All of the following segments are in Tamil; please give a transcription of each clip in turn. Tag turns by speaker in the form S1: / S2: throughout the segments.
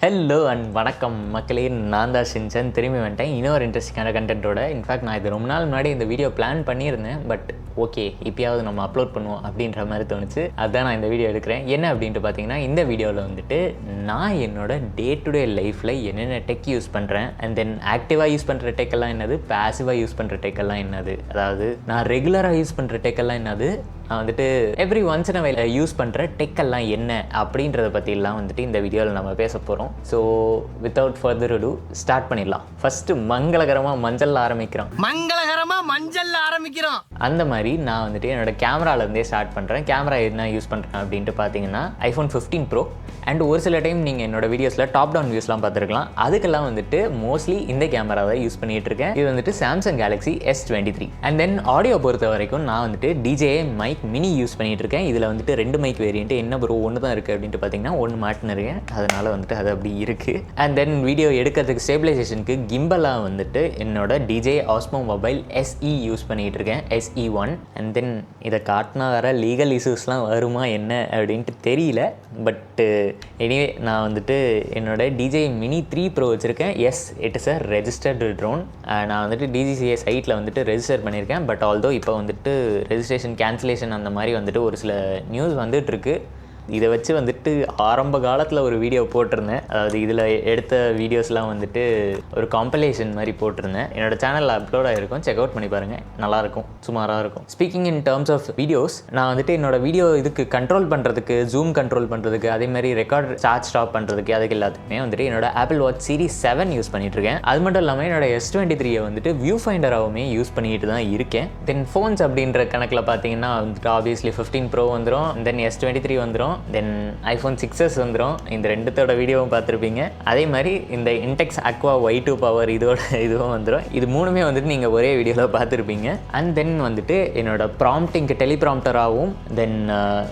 S1: ஹலோ அண்ட் வணக்கம் மக்களே, நான் தான் ஷின்சன் திரும்பி வந்துட்டேன் இன்னொரு இன்ட்ரெஸ்டிங்கான கண்டென்ட்டோட. இன்ஃபேக்ட் நான் இது ரொம்ப நாள் முன்னாடி இந்த வீடியோ பிளான் பண்ணியிருந்தேன், பட் ஓகே இப்போயாவது நம்ம அப்லோட் பண்ணுவோம் அப்படின்ற மாதிரி தோணுச்சு. அதுதான் நான் இந்த வீடியோ எடுக்கிறேன். என்ன அப்படின்ட்டு பார்த்தீங்கன்னா, இந்த வீடியோவில் வந்துட்டு நான் என்னோட டே டு டே லைஃப்பில் என்னென்ன டெக் யூஸ் பண்ணுறேன், அண்ட் தென் ஆக்டிவாக யூஸ் பண்ணுற டெக்கெல்லாம் என்னது, பேசிவாக யூஸ் பண்ணுற டெக்கெல்லாம் என்னது, அதாவது நான் ரெகுலராக யூஸ் பண்ணுற டெக்கெல்லாம் என்னது, நான் வந்துட்டு every once in a use பண்ணுற டெக்கெல்லாம் என்ன அப்படின்றத பற்றிலாம் வந்துட்டு இந்த வீடியோவில் நம்ம பேச போகிறோம். So without further to start பண்ணிடலாம். ஃபஸ்ட்டு மங்களகரமாக மஞ்சள் ஆரம்பிக்கிறோம். அந்த மாதிரி நான் வந்துட்டு என்னோட கேமராலேருந்தே ஸ்டார்ட் பண்ணுறேன். கேமரா என்ன யூஸ் பண்ணுறேன் அப்படின்ட்டு பார்த்தீங்கன்னா iPhone 15 Pro. அண்ட் ஒரு சில டைம் நீங்கள் என்னோட வீடியோஸில் டாப் டவுன் வியூஸ்லாம் பார்த்துருக்கலாம். அதுக்கெல்லாம் வந்துட்டு மோஸ்ட்லி இந்த கேமரா தான் யூஸ் பண்ணிகிட்டு இருக்கேன். இது வந்துட்டு Samsung Galaxy S23. And then audio பொறுத்த வரைக்கும் நான் வந்துட்டு DJI மைக் மினி யூஸ் பண்ணிகிட்டு இருக்கேன். இதில் வந்துட்டு 2 மைக் வேரியன்ட். என்ன ப்ரோ ஒன்று தான் இருக்குது அப்படின்ட்டு பார்த்தீங்கன்னா, ஒன்று மாட்டின்னு இருக்கேன், அதனால் வந்துட்டு அது அப்படி இருக்குது. அண்ட் தென் வீடியோ எடுக்கிறதுக்கு ஸ்டேபிளைசேஷனுக்கு கிம்பலாக வந்துட்டு என்னோட DJI Osmo Mobile SE use பண்ணிகிட்டு இருக்கேன், SE1. அண்ட் தென் இதை காட்டினா வர லீகல் இஷ்யூஸ்லாம் வருமா என்ன அப்படின்ட்டு தெரியல. பட்டு எனிவே நான் வந்துட்டு என்னோட DJI Mini 3 Pro வச்சுருக்கேன். Yes, it is a registered drone. நான் வந்துட்டு DGCA சைட்டில் வந்துட்டு ரெஜிஸ்டர் பண்ணியிருக்கேன். பட் ஆல்தோ இப்போ வந்துட்டு ரெஜிஸ்ட்ரேஷன் கேன்சலேஷன் அந்த மாதிரி வந்துட்டு ஒரு சில நியூஸ் வந்துட்டுருக்கு. இதை வச்சு வந்துட்டு ஆரம்ப காலத்தில் ஒரு வீடியோ போட்டிருந்தேன். அதாவது இதில் எடுத்த வீடியோஸ்லாம் வந்துட்டு ஒரு காம்பலேஷன் மாதிரி போட்டிருந்தேன். என்னோட சேனலில் அப்லோட் ஆகிருக்கும், செக் அவுட் பண்ணி பாருங்கள், நல்லாயிருக்கும், சுமாராக இருக்கும். Speaking in terms of videos, நான் வந்துட்டு என்னோட வீடியோ இதுக்கு கண்ட்ரோல் பண்ணுறதுக்கு, ஜூம் கண்ட்ரோல் பண்ணுறதுக்கு, அதே மாதிரி ரெக்கார்ட் சார்ஜ் ஸ்டாப் பண்ணுறதுக்கு, அதுக்கு எல்லாத்துக்குமே வந்துட்டு என்னோட Apple Watch Series 7 யூஸ் பண்ணிகிட்ருக்கேன். அது மட்டும் இல்லாமல் என்னோட S23 வந்துட்டு வியூ ஃபைண்டராகவுமே யூஸ் பண்ணிக்கிட்டு தான் இருக்கேன். தென் ஃபோன்ஸ் அப்படின்ற கணக்கில் பார்த்தீங்கன்னா வந்துட்டு ஆப்வியஸ்லி 15 Pro வந்துடும், தென் S23 வந்துடும், தென் iPhone 6s வந்துடும். இந்த ரெண்டுத்தோட வீடியோவும் பார்த்துருப்பீங்க. அதே மாதிரி இந்த Intex Aqua Y2 பவர் இதோட இதுவும் வந்துடும். இது மூணுமே வந்துட்டு நீங்கள் ஒரே வீடியோவில் பார்த்துருப்பீங்க. அண்ட் தென் வந்துட்டு என்னோட ப்ராம்ப்டிங்க்கு டெலிப்ராம்ப்டராகவும், தென்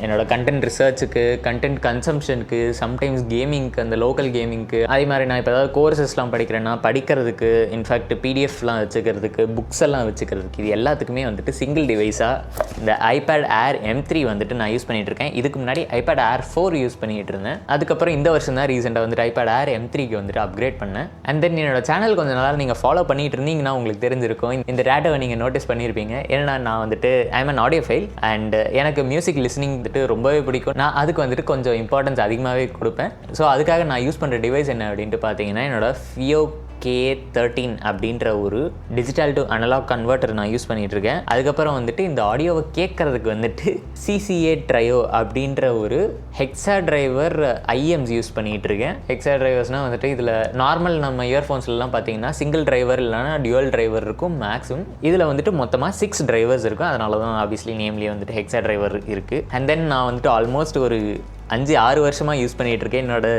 S1: என்னோட கண்டென்ட் ரிசர்ச்சுக்கு, கண்டென்ட் கன்சம்ஷனுக்கு, சம்டைம்ஸ் கேமிங்க்கு, அந்த லோக்கல் கேமிங்க்கு, அதே மாதிரி நான் இப்போ ஏதாவது கோர்சஸ்லாம் படிக்கிறேன்னா படிக்கிறதுக்கு, இன்ஃபேக்ட் பிடிஎஃப்லாம் வச்சுக்கிறதுக்கு, புக்ஸ் எல்லாம் வச்சுக்கிறதுக்கு, இது எல்லாத்துக்குமே வந்துட்டு சிங்கிள் டிவைஸாக இந்த iPad Air M3 வந்துட்டு நான் யூஸ் பண்ணிகிட்டு இருக்கேன். இதுக்கு முன்னாடி iPad Air 4 யூஸ் பண்ணிகிட்டு இருந்தேன். அதுக்கப்புறம் இந்த வருஷம் தான் ரீசெண்டாக வந்துட்டு iPad Air M3க்கு வந்துட்டு அப்கிரேட் பண்ணேன். அண்ட் தென் என்னோட சேனல் கொஞ்சம் நாளாக நீங்கள் ஃபாலோ பண்ணிட்டு இருந்தீங்கன்னா உங்களுக்கு தெரிஞ்சிருக்கும், இந்த டேட்டாவை நீங்கள் நோட்டீஸ் பண்ணியிருப்பீங்க. ஏன்னா நான் வந்துட்டு I'm an audio file and எனக்கு மியூசிக் லிசனிங் வந்துட்டு ரொம்பவே பிடிக்கும். நான் அதுக்கு வந்துட்டு கொஞ்சம் இம்பார்ட்டன்ஸ் அதிகமாகவே கொடுப்பேன். ஸோ அதுக்காக நான் யூஸ் பண்ணுற டிவைஸ் என்ன அப்படின்ட்டு பார்த்தீங்கன்னா, என்னோட FIO K13 அப்படின்ற ஒரு டிஜிட்டல் டு அனலாக் கன்வெர்ட்டர் நான் யூஸ் பண்ணிகிட்டு இருக்கேன். அதுக்கப்புறம் வந்துட்டு இந்த ஆடியோவை கேட்கறதுக்கு வந்துட்டு CCA Trio அப்படின்ற ஒரு ஹெக்ஸா டிரைவர் IMs யூஸ் பண்ணிகிட்டு இருக்கேன். ஹெக்ஸா டிரைவர்ஸ்னால் வந்துட்டு இதில் நார்மல் நம்ம இயர்ஃபோன்ஸ்லாம் பார்த்தீங்கன்னா சிங்கிள் டிரைவர் இல்லைனா டியூவல் டிரைவர் இருக்கும் மேக்ஸிமம். இதில் வந்துட்டு மொத்தமாக 6 டிரைவர்ஸ் இருக்கும். அதனால தான் ஆப்வியஸ்லி நேம்லேயே வந்துட்டு ஹெக்ஸா டிரைவர் இருக்குது. அண்ட் தென் நான் வந்துட்டு ஆல்மோஸ்ட் ஒரு 5-6 வருஷமாக யூஸ் பண்ணிகிட்டு இருக்கேன் என்னோட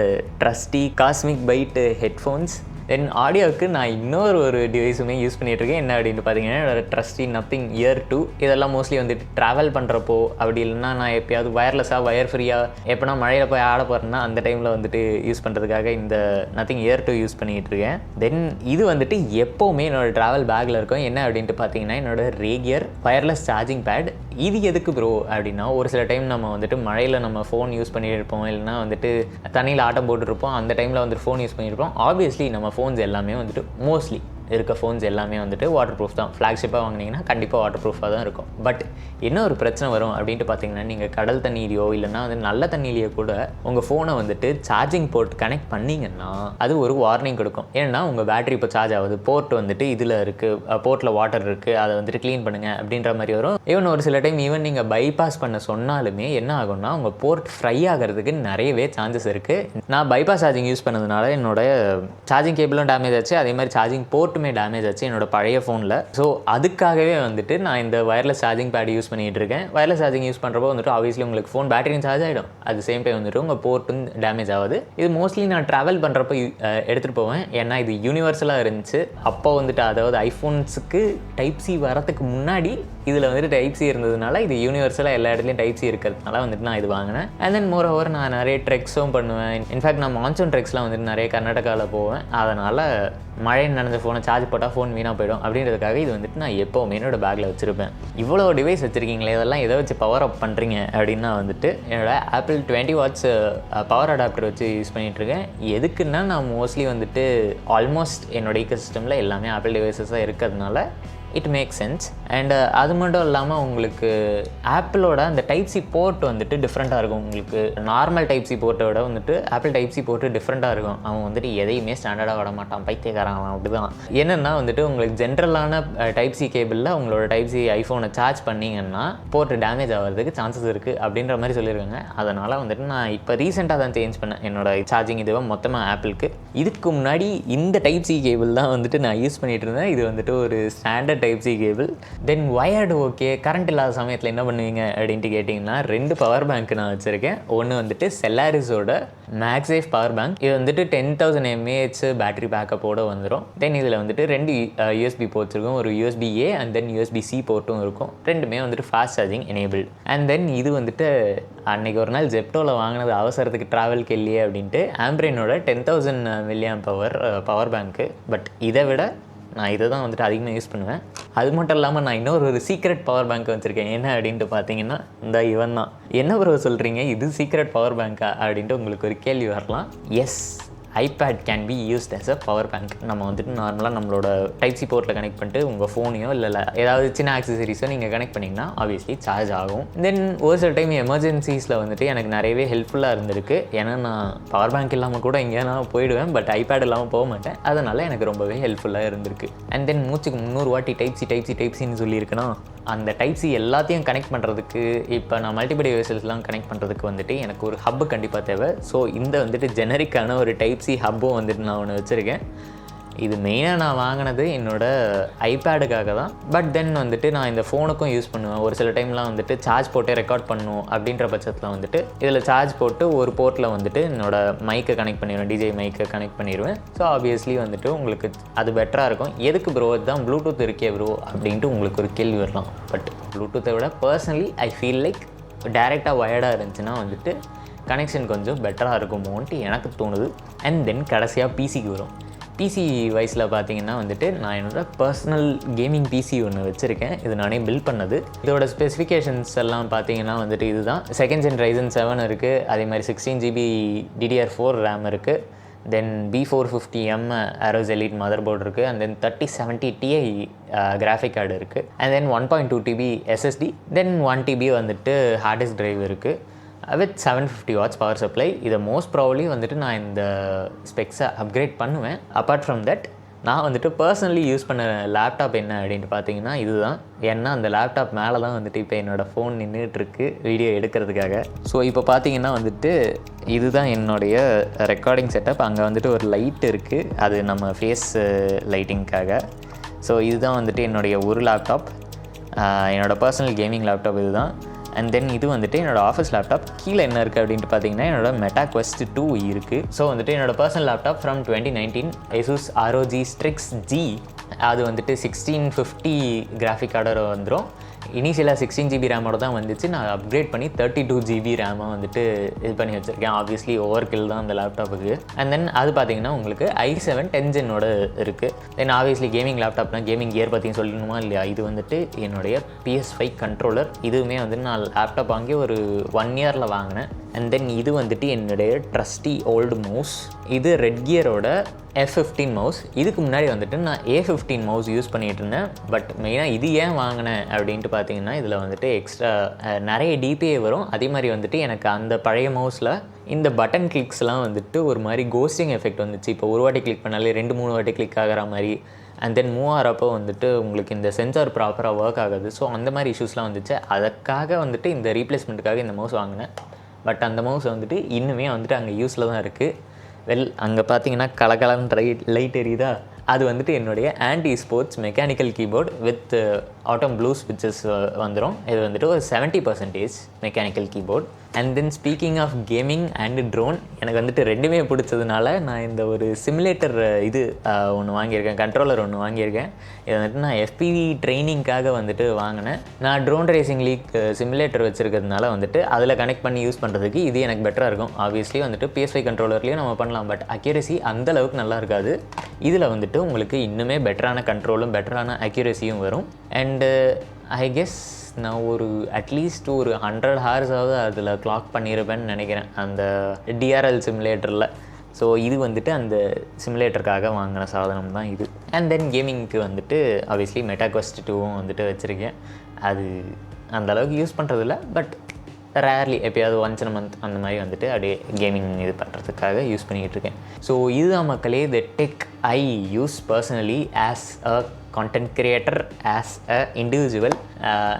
S1: ட்ரஸ்டி காஸ்மிக் பைட் ஹெட்ஃபோன்ஸ். தென் ஆடியோவுக்கு நான் இன்னொரு டிவைஸுமே யூஸ் பண்ணிகிட்ருக்கேன். என்ன அப்படின்ட்டு பார்த்தீங்கன்னா, என்னோட ட்ரஸ்டி நத்திங் இயர் 2. இதெல்லாம் மோஸ்ட்லி வந்துட்டு ட்ராவல் பண்ணுறப்போ, அப்படி இல்லைன்னா நான் எப்போயாவது வயர்லெஸ்ஸாக வயர் ஃப்ரீயாக எப்போனா மழையில் போய் ஆட போகிறேன்னா அந்த டைமில் வந்துட்டு யூஸ் பண்ணுறதுக்காக இந்த நத்திங் இயர் 2 யூஸ் பண்ணிகிட்டு இருக்கேன். தென் இது வந்துட்டு எப்போவுமே என்னோடய ட்ராவல் பேக்கில் இருக்கும். என்ன அப்படின்ட்டு பார்த்தீங்கன்னா, என்னோட ரேகியர் வயர்லெஸ் சார்ஜிங் பேட். இது எதுக்கு ப்ரோ அப்படின்னா, ஒரு சில டைம் நம்ம வந்துட்டு மழையில் நம்ம ஃபோன் யூஸ் பண்ணியிருப்போம், இல்லைனா வந்துட்டு தண்ணியில் ஆட்டம் போட்டுருப்போம், அந்த டைமில் வந்துட்டு ஃபோன் யூஸ் பண்ணியிருப்போம். ஆப்வியஸ்லி நம்ம ஃபோன்ஸ் எல்லாமே வந்துட்டு மோஸ்ட்லி இருக்க ஃபோன்ஸ் எல்லாமே வந்துட்டு வாட்டர் ப்ரூஃப் தான். ஃப்ளாக்ஷிப்பாக வாங்கினீங்கன்னா கண்டிப்பாக வாட்டர் ப்ரூஃபாக தான் இருக்கும். பட் என்ன ஒரு பிரச்சனை வரும் அப்படின்ட்டு பார்த்தீங்கன்னா, நீங்கள் கடல் தண்ணீரையோ இல்லைனா வந்து நல்ல தண்ணியிலையோ கூட உங்கள் ஃபோனை வந்துட்டு சார்ஜிங் போர்ட் கனெக்ட் பண்ணிங்கன்னா அது ஒரு வார்னிங் கொடுக்கும். ஏன்னா உங்கள் பேட்டரி இப்போ சார்ஜ் ஆகுது, போர்ட் வந்துட்டு இதில் இருக்குது, போர்ட்டில் வாட்டர் இருக்குது, அதை வந்துட்டு க்ளீன் பண்ணுங்கள் அப்படின்ற மாதிரி வரும். ஈவன் ஒரு சில டைம் நீங்கள் பைபாஸ் பண்ண சொன்னாலுமே என்ன ஆகும்னா உங்கள் போர்ட் ஃப்ரை ஆகிறதுக்கு நிறையவே சான்சஸ் இருக்குது. நான் பைபாஸ் சார்ஜிங் யூஸ் பண்ணதுனால என்னோட சார்ஜிங் கேபிளும் டேமேஜ் ஆச்சு, அதே மாதிரி சார்ஜிங் போர்ட் டேமேஜ் ஆச்சு என்னோட பழைய ஃபோனில். ஸோ அதுக்காகவே வந்துட்டு நான் இந்த வயர்லெஸ் சார்ஜிங் பேட் யூஸ் பண்ணிகிட்டு இருக்கேன். வயர்லெஸ் சார்ஜிங் யூஸ் பண்ணுறப்போ வந்துட்டு ஆப்வியஸ்லி உங்களுக்கு ஃபோன் பேட்டரியும் சார்ஜ் ஆகிடும், அது சேம் டைம் வந்துட்டு உங்கள் போர்ட்டும் டேமேஜ் ஆகுது. இது மோஸ்ட்லி நான் ட்ராவல் பண்ணுறப்போ எடுத்துகிட்டு போவேன். ஏன்னா இது யூனிவர்சலாக இருந்துச்சு அப்போ வந்துட்டு, அதாவது ஐஃபோன்ஸுக்கு டைப் C வரத்துக்கு முன்னாடி இதில் வந்துட்டு டைப் சி இருந்ததுனால இது யூனிவர்சலாக எல்லா இடத்துலையும் டைப் சி இருக்கிறதுனால வந்துட்டு நான் இது வாங்கினேன். அண்ட் தென் மோர் ஓவர் நான் நிறைய ட்ரெக்ஸும் பண்ணுவேன். இன்ஃபேக்ட் நான் மான்சூன் ட்ரெக்ஸ்லாம் வந்துட்டு நிறைய கர்நாடகாவில் போவேன். அதனால் மழை நனைஞ்ச ஃபோனை சார்ஜ் போட்டால் ஃபோன் வீணாக போயிடும் அப்படின்றதுக்காக இது வந்துட்டு நான் எப்போவுமே என்னோடய பேக்கில் வச்சுருப்பேன். இவ்வளோ டிவைஸ் வச்சுருக்கீங்களே, இதெல்லாம் எதை வச்சு பவர் அப் பண்ணுறீங்க அப்படின்னா வந்துட்டு என்னோடய ஆப்பிள் 20 வாட்ஸ் பவர் அடாப்டர் வச்சு யூஸ் பண்ணிகிட்ருக்கேன். எதுக்குன்னா நான் மோஸ்ட்லி வந்துட்டு ஆல்மோஸ்ட் என்னோடய ஈக்கோ சிஸ்டமில் எல்லாமே ஆப்பிள் டிவைஸஸாக இருக்கிறதுனால இட் மேக் சென்ஸ். அண்ட் அது மட்டும் இல்லாமல் உங்களுக்கு ஆப்பிளோட அந்த டைப் சி போர்ட் வந்துட்டு டிஃப்ரெண்ட்டாக இருக்கும். உங்களுக்கு நார்மல் டைப் சி போர்ட்டை விட வந்துட்டு ஆப்பிள் டைப் சி போர்ட்டு டிஃப்ரெண்ட்டாக இருக்கும். அவன் வந்துட்டு எதையுமே ஸ்டாண்டர்டாக விட மாட்டான், பைத்தியக்காரன் அவன். அப்படி தான் என்னென்னா வந்துட்டு உங்களுக்கு ஜென்ரலான டைப் சி கேபிளில் உங்களோட டைப் சி ஐஃபோனை சார்ஜ் பண்ணிங்கன்னா போர்ட்டு டேமேஜ் ஆகிறதுக்கு சான்சஸ் இருக்குது அப்படின்ற மாதிரி சொல்லியிருக்காங்க. அதனால் வந்துட்டு நான் இப்போ ரீசெண்டாக தான் சேஞ்ச் பண்ணேன் என்னோடய சார்ஜிங் இதுவை மொத்தமாக ஆப்பிளுக்கு. இதுக்கு முன்னாடி இந்த டைப் சி கேபிள் தான் வந்துட்டு நான் யூஸ் பண்ணிகிட்டு இருந்தேன். இது வந்துட்டு ஒரு ஸ்டாண்டர்ட் டைப் சி கேபிள். தென் வயர்டு ஓகே, கரண்ட் இல்லாத சமயத்தில் என்ன பண்ணுவீங்க அப்படின்ட்டு கேட்டிங்கன்னா 2 பவர் பேங்க் நான் வச்சுருக்கேன். ஒன்று வந்துட்டு செல்லாரிஸோட மேக்ஸேஃப் பவர் பேங்க். இது வந்துட்டு 10,000 mAh பேட்டரி பேக்கப்போடு வந்துடும். தென் இதில் வந்துட்டு 2 USB போர்ட்ஸ் இருக்கும். ஒரு USB-A அண்ட் தென் USB-C போர்ட்டும் இருக்கும். ரெண்டுமே வந்துட்டு fast charging enabled. And then இது வந்துட்டு அன்றைக்கி ஒரு நாள் ஜெப்டோவில் வாங்கினது அவசரத்துக்கு ட்ராவல்க்கு இல்லையே அப்படின்ட்டு ஆம்பிரியனோட 10,000 mAh பவர் பேங்க்கு. பட் இதை விட நான் இதை தான் வந்துட்டு அதிகமாக யூஸ் பண்ணுவேன். அது மட்டும் இல்லாமல் நான் இன்னொரு சீக்ரெட் பவர் பேங்க் வச்சுருக்கேன். என்ன அப்படின்ட்டு பார்த்தீங்கன்னா இந்த இவன் தான். என்ன ப்ரோ சொல்கிறீங்க, இது சீக்ரெட் பவர் பேங்க்கா அப்படின்ட்டு உங்களுக்கு ஒரு கேள்வி வரலாம். Yes, iPad can be used as a power bank. நம்ம வந்துட்டு நார்மலாக நம்மளோட டைப் சி போர்ட்டில் கனெக்ட் பண்ணிட்டு உங்கள் ஃபோனையோ இல்லை ஏதாவது சின்ன ஆக்சசரிஸோ நீங்கள் கனெக்ட் பண்ணிங்கன்னா ஆப்வியஸ்லி சார்ஜ் ஆகும். தென் ஒரு சில டைம் எமர்ஜென்சிஸில் வந்துட்டு எனக்கு நிறையவே ஹெல்ப்ஃபுல்லாக இருந்திருக்கு. ஏன்னா நான் பவர் பேங்க் இல்லாமல் கூட எங்கேயா போயிடுவேன், பட் ஐபேட் இல்லாமல் போக மாட்டேன். அதனால் எனக்கு ரொம்பவே ஹெல்ப்ஃபுல்லாக இருந்திருக்கு. அண்ட் தென் மூச்சுக்கு 300 வாட்டி டைப் சின்னு சொல்லியிருக்கேன்னா அந்த டைப் சி எல்லாத்தையும் கனெக்ட் பண்ணுறதுக்கு இப்போ நான் மல்டிபிள் டிவைசஸ்லாம் கனெக்ட் பண்ணுறதுக்கு வந்துட்டு எனக்கு ஒரு ஹப்பு கண்டிப்பாக தேவை. ஸோ இந்த வந்துட்டு ஜெனரிக்கான ஒரு டைப் சி ஹப்பும் வந்துட்டு நான் ஒன்று வச்சுருக்கேன். இது மெயினாக நான் வாங்கினது என்னோடய ஐபேடுக்காக தான். பட் தென் வந்துட்டு நான் இந்த ஃபோனுக்கும் யூஸ் பண்ணுவேன். ஒரு சில டைம்லாம் வந்துட்டு சார்ஜ் போட்டே ரெக்கார்ட் பண்ணணும் அப்படின்ற பட்சத்தில் வந்துட்டு இதில் சார்ஜ் போட்டு ஒரு போர்ட்டில் வந்துட்டு என்னோடய மைக்கை கனெக்ட் பண்ணிடுவேன், டிஜே மைக்கை கனெக்ட் பண்ணிடுவேன். ஸோ ஆப்வியஸ்லி வந்துட்டு உங்களுக்கு அது பெட்டராக இருக்கும். எதுக்கு ப்ரோ இதுதான் ப்ளூடூத் இருக்கே ப்ரோ அப்படின்ட்டு உங்களுக்கு ஒரு கேள்வி வரலாம். பட் ப்ளூடூத்தை விட பர்சனலி ஐ ஃபீல் லைக் டைரெக்டாக வயர்டாக இருந்துச்சுன்னா வந்துட்டு கனெக்ஷன் கொஞ்சம் பெட்டராக இருக்குமோன்ட்டு எனக்கு தோணுது. அண்ட் தென் கடைசியாக பிசிக்கு வரும். பிசி வைஸில் பார்த்தீங்கன்னா வந்துட்டு நான் என்னோடய பர்சனல் கேமிங் பிசி ஒன்று வச்சுருக்கேன். இது நானே பில்ட் பண்ணது. இதோட ஸ்பெசிஃபிகேஷன்ஸ் எல்லாம் பார்த்தீங்கன்னா வந்துட்டு இதுதான். 2nd Gen Ryzen 7 இருக்குது. அதே மாதிரி 16GB DDR4 RAM இருக்குது. Then B450M Aros Elite mother board இருக்குது. And then 3070 Ti graphic card இருக்குது. And then 1.2 TB SSD. Then 1 TB வந்துட்டு ஹார்ட் டிஸ்க் ட்ரைவ் இருக்குது வித் 750 வாட்ஸ் பவர் சப்ளை. இதை மோஸ்ட் ப்ராபப்லி வந்துட்டு நான் இந்த ஸ்பெக்ஸை அப்கிரேட் பண்ணுவேன். அப்பார்ட் ஃப்ரம் தட் நான் வந்துட்டு பர்சனலி யூஸ் பண்ண லேப்டாப் என்ன அப்படின்ட்டு பார்த்தீங்கன்னா இதுதான். ஏன்னா அந்த லேப்டாப் மேலே தான் வந்துட்டு இப்போ என்னோடய ஃபோன் நின்றுட்டுருக்கு வீடியோ எடுக்கிறதுக்காக. ஸோ இப்போ பார்த்தீங்கன்னா வந்துட்டு இதுதான் என்னுடைய ரெக்கார்டிங் செட்டப். அங்கே வந்துட்டு ஒரு லைட் இருக்குது, அது நம்ம ஃபேஸ் லைட்டிங்க்காக. ஸோ இதுதான் வந்துட்டு என்னுடைய ஒரு லேப்டாப், என்னோடய பர்சனல் கேமிங் லேப்டாப் இதுதான். அண்ட் தென் இது வந்துட்டு என்னோடய ஆஃபீஸ் லேப்டாப். கீழே என்ன இருக்குது அப்படின்ட்டு பார்த்தீங்கன்னா என்னோட மெட்டா குவெஸ்ட் 2 இருக்குது. ஸோ வந்துட்டு என்னோடய personal laptop from 2019 Asus ROG Strix G. அது வந்துட்டு 1650 கிராஃபிக் கார்டோட வந்துடும். இனிஷியலாக 16GB ரேமோட தான் வந்துச்சு. நான் அப்கிரேட் பண்ணி 32GB ரேமாக வந்துட்டு இது பண்ணி வச்சுருக்கேன். ஆப்வியஸ்லி ஓவர் கில் தான் அந்த லேப்டாப்புக்கு. அண்ட் தென் அது பார்த்தீங்கன்னா உங்களுக்கு i7 10 Genோட இருக்குது. தென் ஆப்வியஸ்லி கேமிங் லேப்டாப்னா கேமிங் கியர் பற்றியும் சொல்லணுமா இல்லையா, இது வந்துட்டு என்னுடைய PS5 கண்ட்ரோலர். இதுவுமே வந்து நான் லேப்டாப் வாங்கி ஒரு 1 இயரில் வாங்கினேன். அண்ட் தென் இது வந்துட்டு என்னுடைய ட்ரஸ்டி ஓல்டு மவுஸ். இது ரெட் கியரோட F15 மவுஸ். இதுக்கு முன்னாடி வந்துட்டு நான் A15 மவுஸ் யூஸ் பண்ணிகிட்டு இருந்தேன். பட் மெயினாக இது ஏன் வாங்கினேன் அப்படின்ட்டு பார்த்தீங்கன்னா இதில் வந்துட்டு எக்ஸ்ட்ரா நிறைய DPI வரும். அதே மாதிரி வந்துட்டு எனக்கு அந்த பழைய மவுஸில் இந்த பட்டன் கிளிக்ஸ்லாம் வந்துட்டு ஒரு மாதிரி கோஸ்டிங் எஃபெக்ட் வந்துச்சு. இப்போ ஒரு வாட்டி கிளிக் பண்ணாலே 2-3 வாட்டி கிளிக் ஆகிற மாதிரி. அண்ட் தென் மூவ் ஆகிறப்போ வந்துட்டு உங்களுக்கு இந்த சென்சார் ப்ராப்பராக ஒர்க் ஆகாது. ஸோ அந்த மாதிரி இஷ்யூஸ்லாம் வந்துச்சு. அதுக்காக வந்துட்டு இந்த ரீப்ளேஸ்மெண்ட்டுக்காக இந்த மவுஸ் வாங்கினேன். பட் அந்த மவுஸ் வந்துட்டு இன்னுமே வந்துட்டு அங்கே யூஸில் தான் இருக்குது. அங்கே பார்த்தீங்கன்னா கலகலன்னு லைட் எரியுதா, அது வந்துட்டு என்னுடைய Ant Esports mechanical keyboard with Outemu blue ஸ்விட்சஸ் வந்துடும். இது வந்துட்டு ஒரு 70% mechanical keyboard. And then speaking of gaming and drone, எனக்கு வந்துட்டு ரெண்டுமே பிடிச்சதுனால நான் இந்த ஒரு சிமுலேட்டர் இது ஒன்று வாங்கியிருக்கேன், கண்ட்ரோலர் ஒன்று வாங்கியிருக்கேன். இது வந்துட்டு நான் FPV ட்ரைனிங்காக வந்துட்டு வாங்கினேன். நான் ட்ரோன் ரேசிங் லீக் சிமுலேட்டர் வச்சுருக்கிறதுனால வந்துட்டு அதில் கனெக்ட் பண்ணி யூஸ் பண்ணுறதுக்கு இது எனக்கு பெட்டராக இருக்கும். ஆப்வியஸ்லி வந்துட்டு PS5 கண்ட்ரோலர்லேயும் நம்ம பண்ணலாம், பட் அக்யூரசி அந்தளவுக்கு நல்லா இருக்காது. இதில் வந்துட்டு உங்களுக்கு இன்னுமே பெட்டரான கண்ட்ரோலும் பெட்டரான அக்யூரசியும் வரும். அண்டு ஐ கெஸ் நான் ஒரு அட்லீஸ்ட் ஒரு 100 ஹார்ஸாவது அதில் கிளாக் பண்ணியிருப்பேன்னு நினைக்கிறேன் அந்த DRL சிமுலேட்டரில். ஸோ இது வந்துட்டு அந்த சிமுலேட்டருக்காக வாங்கின சாதனம் தான் இது. அண்ட் தென் கேமிங்க்கு வந்துட்டு ஆப்வியஸ்லி மெட்டாக்வெஸ்ட் 2வும் வந்துட்டு வச்சுருக்கேன். அது அந்தளவுக்கு யூஸ் பண்ணுறதில்ல, பட் ரேர்லி எப்போயாவது ஒன்ஸ் இன் மந்த் அந்த மாதிரி வந்துட்டு அப்படியே கேமிங் இது பண்ணுறதுக்காக யூஸ் பண்ணிகிட்ருக்கேன். ஸோ இதுதான் மக்களே the tech I use personally as a content creator, as an individual.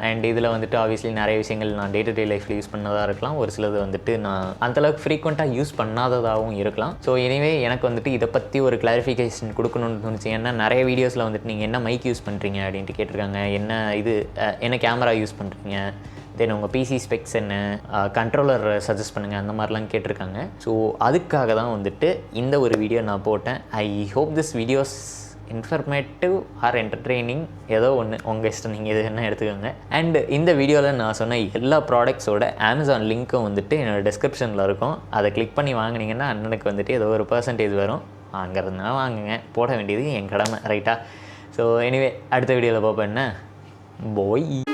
S1: And இதில் வந்துட்டு ஆப்வியஸ்லி நிறைய விஷயங்கள் நான் டே டு டே லைஃப்பில் யூஸ் பண்ணதாக இருக்கலாம், ஒரு சிலது வந்துட்டு நான் அந்தளவுக்கு ஃப்ரீக்வெண்ட்டாக யூஸ் பண்ணாததாகவும் இருக்கலாம். ஸோ எனிவே எனக்கு வந்துட்டு இதை பற்றி ஒரு கிளாரிஃபிகேஷன் கொடுக்கணும்னு தோணுச்சு. ஏன்னா நிறைய வீடியோஸில் வந்துட்டு நீங்கள் என்ன மைக் யூஸ் பண்ணுறீங்க அப்படின்ட்டு கேட்டிருக்காங்க, என்ன கேமரா யூஸ் பண்ணுறீங்க, தென் உங்கள் PC ஸ்பெக்ஸ் என்ன, கண்ட்ரோலர் சஜஸ்ட் பண்ணுங்கள், அந்த மாதிரிலாம் கேட்டிருக்காங்க. ஸோ அதுக்காக தான் வந்துட்டு இந்த ஒரு வீடியோ நான் போட்டேன். I hope this videos informative or entertaining, ஏதோ ஒன்று உங்கள் இஷ்டம், நீங்கள் எது என்ன எடுத்துக்கோங்க. அண்ட் இந்த வீடியோவில் நான் சொன்ன எல்லா ப்ராடக்ட்ஸோட Amazon லிங்க்கும் வந்துட்டு என்னோடய டிஸ்கிரிப்ஷனில் இருக்கும். அதை கிளிக் பண்ணி வாங்கினீங்கன்னா அண்ணனுக்கு வந்துட்டு ஏதோ ஒரு % வரும். வாங்கிறதுனால வாங்குங்க, போட வேண்டியது என் கடமை, ரைட்டா? ஸோ எனிவே அடுத்த வீடியோவில் பார்ப்பேன். என்ன போய்